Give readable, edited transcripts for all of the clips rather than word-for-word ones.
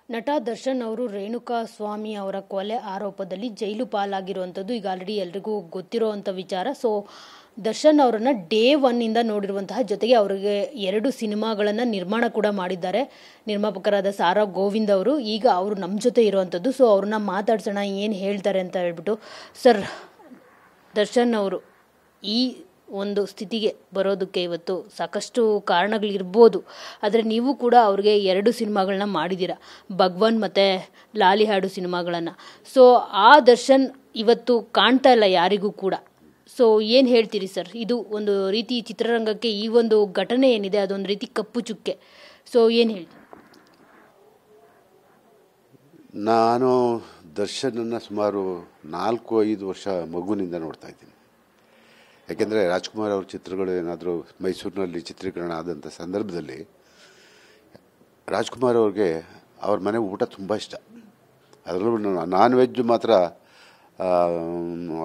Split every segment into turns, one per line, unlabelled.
ನಟ ದರ್ಶನ್ ಅವರು ರೇಣುಕಾ ಸ್ವಾಮಿ ಅವರ ಕೊಲೆ ಆರೋಪದಲ್ಲಿ ಜೈಲು ಪಾಲಾಗಿರುವಂಥದ್ದು ಈಗ ಆಲ್ರೆಡಿ ಎಲ್ರಿಗೂ ಗೊತ್ತಿರುವಂಥ ವಿಚಾರ. ಸೊ ದರ್ಶನ್ ಅವರನ್ನ ಡೇ ಒನ್ನಿಂದ ನೋಡಿರುವಂತಹ, ಜೊತೆಗೆ ಅವರಿಗೆ 2 ಸಿನಿಮಾಗಳನ್ನು ನಿರ್ಮಾಣ ಕೂಡ ಮಾಡಿದ್ದಾರೆ ನಿರ್ಮಾಪಕರಾದ ಸಾರಾ ಗೋವಿಂದ್ ಅವರು. ಈಗ ಅವರು ನಮ್ಮ ಜೊತೆ ಇರುವಂಥದ್ದು. ಸೊ ಅವ್ರನ್ನ ಮಾತಾಡ್ಸೋಣ, ಏನು ಹೇಳ್ತಾರೆ ಅಂತ ಹೇಳ್ಬಿಟ್ಟು. ಸರ್, ದರ್ಶನ್ ಅವರು ಈ ಒಂದು ಸ್ಥಿತಿಗೆ ಬರೋದಕ್ಕೆ ಇವತ್ತು ಸಾಕಷ್ಟು ಕಾರಣಗಳಿರ್ಬೋದು, ಆದರೆ ನೀವು ಕೂಡ ಅವ್ರಿಗೆ 2 ಸಿನಿಮಾಗಳನ್ನ ಮಾಡಿದ್ದೀರಾ, ಭಗವಾನ್ ಮತ್ತು ಲಾಲಿ ಹಾಡು ಸಿನಿಮಾಗಳನ್ನು. ಸೊ ಆ ದರ್ಶನ್ ಇವತ್ತು ಕಾಣ್ತಾ ಇಲ್ಲ ಯಾರಿಗೂ ಕೂಡ. ಸೊ ಏನು ಹೇಳ್ತೀರಿ ಸರ್? ಇದು ಒಂದು ರೀತಿ ಚಿತ್ರರಂಗಕ್ಕೆ ಈ ಒಂದು ಘಟನೆ ಏನಿದೆ ಅದೊಂದು ರೀತಿ ಕಪ್ಪು ಚುಕ್ಕೆ. ಸೊ ಏನು ಹೇಳ್ತೀರಿ?
ನಾನು ದರ್ಶನನ್ನು ಸುಮಾರು 4-5 ವರ್ಷ ಮಗುವಿನಿಂದ ನೋಡ್ತಾ ಇದ್ದೀನಿ. ಯಾಕೆಂದರೆ ರಾಜ್ಕುಮಾರ್ ಅವ್ರ ಚಿತ್ರಗಳು ಏನಾದರೂ ಮೈಸೂರಿನಲ್ಲಿ ಚಿತ್ರೀಕರಣ ಆದಂಥ ಸಂದರ್ಭದಲ್ಲಿ ರಾಜ್ಕುಮಾರ್ ಅವ್ರಿಗೆ ಅವ್ರ ಮನೆ ಊಟ ತುಂಬ ಇಷ್ಟ. ಅದರಲ್ಲೂ ನಾನ್ ವೆಜ್ ಮಾತ್ರ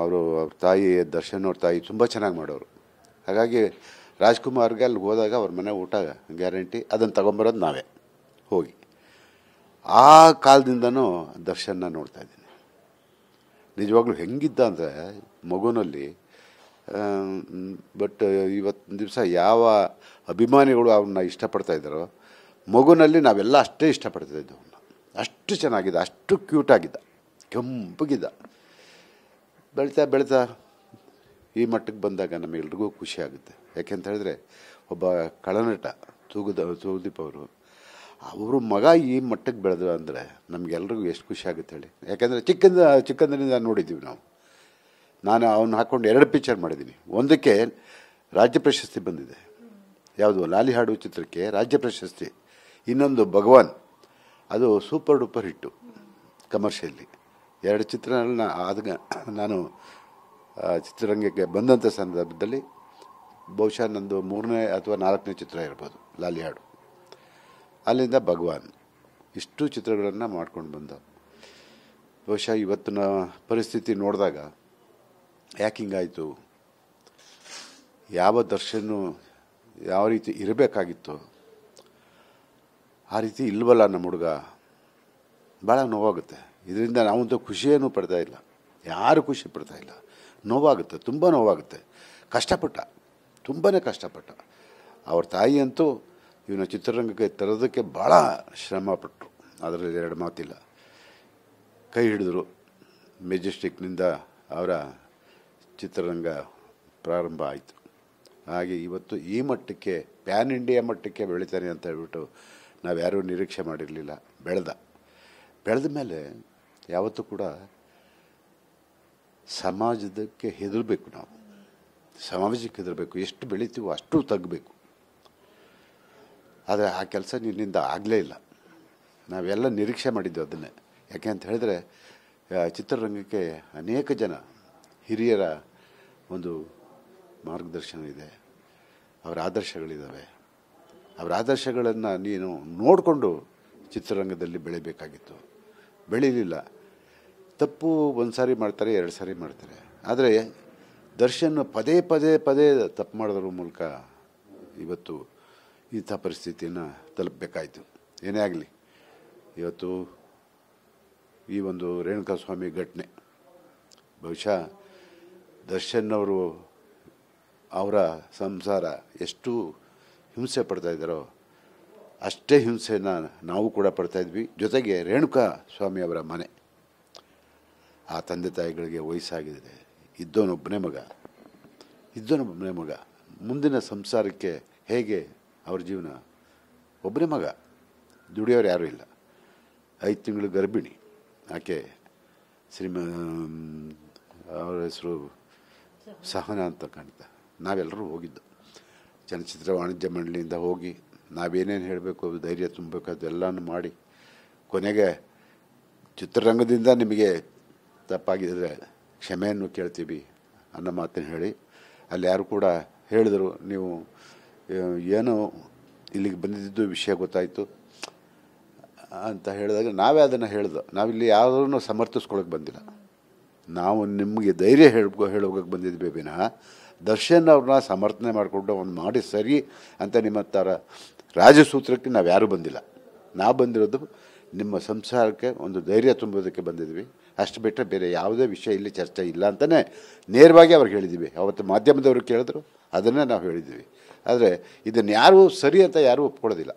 ಅವರು ಅವ್ರ ತಾಯಿ, ದರ್ಶನ್ ಅವ್ರ ತಾಯಿ ತುಂಬ ಚೆನ್ನಾಗಿ ಮಾಡೋರು. ಹಾಗಾಗಿ ರಾಜ್ಕುಮಾರ್ಗೆ ಅಲ್ಲಿ ಹೋದಾಗ ಅವ್ರ ಮನೆ ಊಟ ಗ್ಯಾರಂಟಿ. ಅದನ್ನು ತಗೊಂಬರೋದು ನಾವೇ ಹೋಗಿ. ಆ ಕಾಲದಿಂದನೂ ದರ್ಶನ್ನ ನೋಡ್ತಾ ಇದ್ದೀನಿ. ನಿಜವಾಗ್ಲೂ ಹೆಂಗಿದ್ದ ಅಂದರೆ ಮಗುನಲ್ಲಿ. ಬಟ್ ಇವತ್ತಿನ ದಿವಸ ಯಾವ ಅಭಿಮಾನಿಗಳು ಅವನ್ನ ಇಷ್ಟಪಡ್ತಾ ಇದ್ದಾರೋ, ಮಗುನಲ್ಲಿ ನಾವೆಲ್ಲ ಅಷ್ಟೇ ಇಷ್ಟಪಡ್ತಾಯಿದ್ದೆವು ಅವನ್ನ. ಅಷ್ಟು ಚೆನ್ನಾಗಿದ್ದ, ಅಷ್ಟು ಕ್ಯೂಟಾಗಿದ್ದ, ಕೆಂಪಗಿದ್ದ. ಬೆಳೀತಾ ಬೆಳೀತಾ ಈ ಮಟ್ಟಕ್ಕೆ ಬಂದಾಗ ನಮಗೆಲ್ರಿಗೂ ಖುಷಿ ಆಗುತ್ತೆ. ಯಾಕೆಂತ ಹೇಳಿದ್ರೆ ಒಬ್ಬ ಕಳನಟ ತೂಗುದೀಪ್ ಅವರು ಮಗ ಈ ಮಟ್ಟಕ್ಕೆ ಬೆಳೆದ್ರು ಅಂದರೆ ನಮಗೆಲ್ರಿಗೂ ಎಷ್ಟು ಖುಷಿ ಆಗುತ್ತೆ ಹೇಳಿ. ಯಾಕೆಂದರೆ ಚಿಕ್ಕಂದಿನಿಂದ ನೋಡಿದ್ದೀವಿ ನಾವು. ನಾನು ಅವನ್ನ ಹಾಕ್ಕೊಂಡು 2 ಪಿಕ್ಚರ್ ಮಾಡಿದ್ದೀನಿ. ಒಂದಕ್ಕೆ ರಾಜ್ಯ ಪ್ರಶಸ್ತಿ ಬಂದಿದೆ, ಯಾವುದು ಲಾಲಿ ಹಾಡು ಚಿತ್ರಕ್ಕೆ ರಾಜ್ಯ ಪ್ರಶಸ್ತಿ. ಇನ್ನೊಂದು ಭಗವಾನ್, ಅದು ಸೂಪರ್ ಡೂಪರ್ ಹಿಟ್ಟು ಕಮರ್ಷಿಯಲಿ. 2 ಚಿತ್ರಗಳನ್ನ ನಾನು ಚಿತ್ರರಂಗಕ್ಕೆ ಬಂದಂಥ ಸಂದರ್ಭದಲ್ಲಿ ಬಹುಶಃ ನಂದು 3ನೇ ಅಥವಾ 4ನೇ ಚಿತ್ರ ಇರ್ಬೋದು ಲಾಲಿ ಹಾಡು. ಅಲ್ಲಿಂದ ಭಗವಾನ್, ಇಷ್ಟು ಚಿತ್ರಗಳನ್ನು ಮಾಡ್ಕೊಂಡು ಬಂದ. ಬಹುಶಃ ಇವತ್ತಿನ ಪರಿಸ್ಥಿತಿ ನೋಡಿದಾಗ ಯಾಕೆ ಹಿಂಗಾಯಿತು, ಯಾವ ದರ್ಶನ್ನು ಯಾವ ರೀತಿ ಇರಬೇಕಾಗಿತ್ತು ಆ ರೀತಿ ಇಲ್ವಲ್ಲ ನಮ್ಮ ಹುಡುಗ, ಭಾಳ ನೋವಾಗುತ್ತೆ. ಇದರಿಂದ ನಾವಂತೂ ಖುಷಿಯೇನೂ ಪಡ್ತಾ ಇಲ್ಲ, ಯಾರು ಖುಷಿ ಪಡ್ತಾ ಇಲ್ಲ. ನೋವಾಗುತ್ತೆ, ತುಂಬ ನೋವಾಗುತ್ತೆ. ಕಷ್ಟಪಟ್ಟ, ತುಂಬಾ ಕಷ್ಟಪಟ್ಟ. ಅವ್ರ ತಾಯಿ ಅಂತೂ ಇವನ ಚಿತ್ರರಂಗಕ್ಕೆ ತರೋದಕ್ಕೆ ಭಾಳ ಶ್ರಮಪಟ್ಟರು, ಅದರಲ್ಲಿ 2 ಮಾತಿಲ್ಲ. ಕೈ ಹಿಡಿದ್ರು. ಮೆಜೆಸ್ಟಿಕ್ನಿಂದ ಅವರ ಚಿತ್ರರಂಗ ಪ್ರಾರಂಭ ಆಯಿತು. ಹಾಗೆ ಇವತ್ತು ಈ ಮಟ್ಟಕ್ಕೆ, ಪ್ಯಾನ್ ಇಂಡಿಯಾ ಮಟ್ಟಕ್ಕೆ ಬೆಳಿತಾನೆ ಅಂತ ಹೇಳ್ಬಿಟ್ಟು ನಾವ್ಯಾರೂ ನಿರೀಕ್ಷೆ ಮಾಡಿರಲಿಲ್ಲ. ಬೆಳೆದ ಮೇಲೆ ಯಾವತ್ತೂ ಕೂಡ ಸಮಾಜಕ್ಕೆ ಹೆದರಬೇಕು. ನಾವು ಸಮಾಜಕ್ಕೆ ಹೆದರಬೇಕು. ಎಷ್ಟು ಬೆಳಿತೀವೋ ಅಷ್ಟು ತಗ್ಗಬೇಕು. ಆದರೆ ಆ ಕೆಲಸ ನಿನ್ನಿಂದ ಆಗಲೇ ಇಲ್ಲ. ನಾವೆಲ್ಲ ನಿರೀಕ್ಷೆ ಮಾಡಿದ್ದೆವು ಅದನ್ನೇ. ಯಾಕೆ ಅಂತ ಹೇಳಿದ್ರೆ ಚಿತ್ರರಂಗಕ್ಕೆ ಅನೇಕ ಜನ ಹಿರಿಯರ ಒಂದು ಮಾರ್ಗದರ್ಶನ ಇದೆ, ಅವರ ಆದರ್ಶಗಳಿದ್ದಾವೆ. ಅವರ ಆದರ್ಶಗಳನ್ನು ನೀನು ನೋಡಿಕೊಂಡು ಚಿತ್ರರಂಗದಲ್ಲಿ ಬೆಳಿಬೇಕಾಗಿತ್ತು. ಬೆಳೀಲಿಲ್ಲ. ತಪ್ಪು 1 ಸಾರಿ ಮಾಡ್ತಾರೆ, 2 ಸಾರಿ ಮಾಡ್ತಾರೆ. ಆದರೆ ದರ್ಶನ್ ಪದೇ ತಪ್ಪು ಮಾಡೋದ್ರ ಮೂಲಕ ಇವತ್ತು ಇಂಥ ಪರಿಸ್ಥಿತಿಯನ್ನು ತಲುಪಬೇಕಾಯಿತು. ಏನೇ ಆಗಲಿ, ಇವತ್ತು ಈ ಒಂದು ರೇಣುಕಾ ಸ್ವಾಮಿ ಘಟನೆ ಬಹುಶಃ ದರ್ಶನ್ ಅವರು ಅವರ ಸಂಸಾರ ಎಷ್ಟು ಹಿಂಸೆ ಪಡ್ತಾ ಇದ್ದಾರೋ ಅಷ್ಟೇ ಹಿಂಸೆನ ನಾವು ಕೂಡ ಪಡ್ತಾಯಿದ್ವಿ. ಜೊತೆಗೆ ರೇಣುಕಾ ಸ್ವಾಮಿ ಅವರ ಮನೆ, ಆ ತಂದೆ ತಾಯಿಗಳಿಗೆ ವಯಸ್ಸಾಗಿದೆ, ಇದ್ದವನೊಬ್ಬನೇ ಮಗ, ಮುಂದಿನ ಸಂಸಾರಕ್ಕೆ ಹೇಗೆ ಅವ್ರ ಜೀವನ? ಒಬ್ಬನೇ ಮಗ, ದುಡಿಯೋರು ಯಾರೂ ಇಲ್ಲ. 5 ತಿಂಗಳು ಗರ್ಭಿಣಿ ಆಕೆ. ಅವರ ಹೆಸರು ಸಹನಾ ಅಂತ ಕಾಣ್ತಾ. ನಾವೆಲ್ಲರೂ ಹೋಗಿದ್ದು ಚಲನಚಿತ್ರ ವಾಣಿಜ್ಯ ಮಂಡಳಿಯಿಂದ ಹೋಗಿ ನಾವೇನೇನು ಹೇಳಬೇಕು, ಧೈರ್ಯ ತುಂಬಬೇಕು, ಅದೆಲ್ಲನೂ ಮಾಡಿ ಕೊನೆಗೆ ಚಿತ್ರರಂಗದಿಂದ ನಿಮಗೆ ತಪ್ಪಾಗಿದ್ದರೆ ಕ್ಷಮೆಯನ್ನು ಕೇಳ್ತೀವಿ ಅನ್ನೋ ಮಾತನ್ನು ಹೇಳಿ, ಅಲ್ಲಿ ಯಾರು ಕೂಡ ಹೇಳಿದರು, ನೀವು ಏನೋ ಇಲ್ಲಿಗೆ ಬಂದಿದ್ದು ವಿಷಯ ಗೊತ್ತಾಯಿತು ಅಂತ ಹೇಳಿದಾಗ ನಾವೇ ಅದನ್ನು ಹೇಳಿದ್ವು. ನಾವಿಲ್ಲಿ ಯಾರನ್ನೂ ಸಮರ್ಥಿಸ್ಕೊಳಕ್ಕೆ ಬಂದಿಲ್ಲ. ನಾವು ನಿಮಗೆ ಧೈರ್ಯ ಹೇಳೋಗಕ್ಕೆ ಬಂದಿದ್ವಿ ವಿನಃ ದರ್ಶನ್ ಅವ್ರನ್ನ ಸಮರ್ಥನೆ ಮಾಡಿಕೊಂಡು ಅವ್ನು ಮಾಡಿ ಸರಿ ಅಂತ ನಿಮ್ಮ ಥರ ರಾಜಸೂತ್ರಕ್ಕೆ ನಾವು ಯಾರೂ ಬಂದಿಲ್ಲ. ನಾವು ಬಂದಿರೋದು ನಿಮ್ಮ ಸಂಸಾರಕ್ಕೆ ಒಂದು ಧೈರ್ಯ ತುಂಬೋದಕ್ಕೆ ಬಂದಿದ್ವಿ, ಅಷ್ಟು ಬಿಟ್ಟರೆ ಬೇರೆ ಯಾವುದೇ ವಿಷಯ ಇಲ್ಲಿ ಚರ್ಚೆ ಇಲ್ಲ ಅಂತಲೇ ನೇರವಾಗಿ ಅವ್ರಿಗೆ ಹೇಳಿದ್ದೀವಿ. ಅವತ್ತು ಮಾಧ್ಯಮದವರು ಕೇಳಿದ್ರು, ಅದನ್ನೇ ನಾವು ಹೇಳಿದ್ದೀವಿ. ಆದರೆ ಇದನ್ನು ಯಾರೂ ಸರಿ ಅಂತ ಯಾರೂ ಒಪ್ಕೊಳ್ಳೋದಿಲ್ಲ.